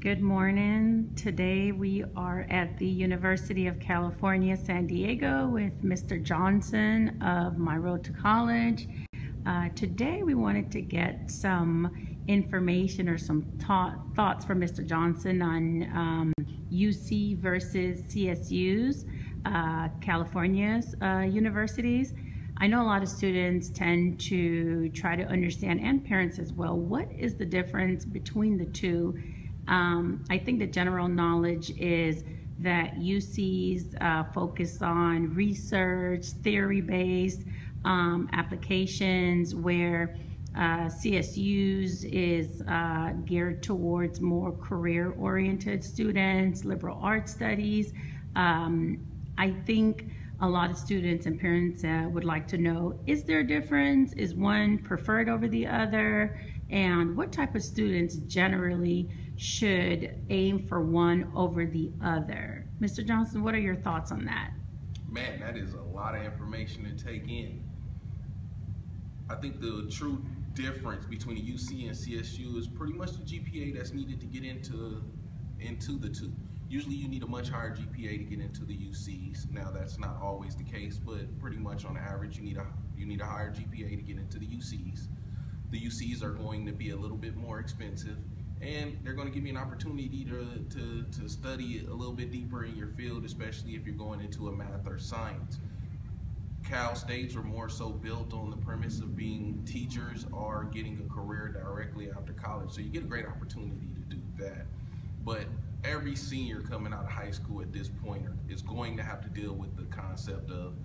Good morning. Today we are at the University of California, San Diego with Mr. Johnson of My Road to College. Today we wanted to get some information or some thoughts from Mr. Johnson on UC versus CSU's, California's universities. I know a lot of students tend to try to understand, and parents as well, what is the difference between the two. I think the general knowledge is that UC's focus on research, theory-based applications, where CSU's is geared towards more career-oriented students, liberal arts studies. I think a lot of students and parents would like to know, is there a difference? Is one preferred over the other? And what type of students generally should aim for one over the other? Mr. Johnson, what are your thoughts on that? Man, that is a lot of information to take in. I think the true difference between the UC and CSU is pretty much the GPA that's needed to get into the two. Usually you need a much higher GPA to get into the UCs. Now that's not always the case, but pretty much on average you need a higher GPA to get into the UCs. The UCs are going to be a little bit more expensive, and they're going to give you an opportunity to study a little bit deeper in your field, especially if you're going into a math or science. Cal States are more so built on the premise of being teachers or getting a career directly after college, so you get a great opportunity to do that. But every senior coming out of high school at this point is going to have to deal with the concept of,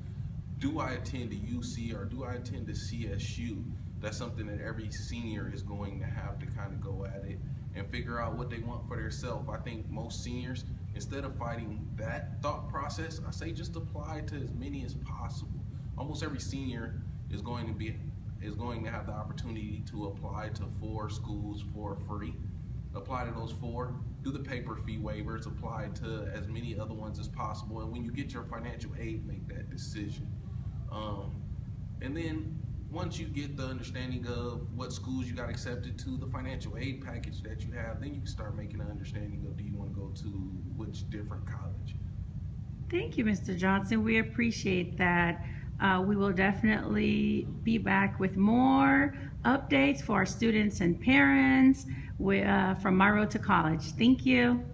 do I attend to UC or do I attend to CSU? That's something that every senior is going to have to kind of go at it and figure out what they want for themselves. I think most seniors, instead of fighting that thought process, I say just apply to as many as possible. Almost every senior is going to have the opportunity to apply to 4 schools for free. Apply to those 4, do the paper fee waivers, apply to as many other ones as possible, and when you get your financial aid, make that decision. And then once you get the understanding of what schools you got accepted to, the financial aid package that you have, then you can start making an understanding of, do you want to go to which different college. Thank you, Mr. Johnson. We appreciate that. We will definitely be back with more updates for our students and parents from My Road to College. Thank you.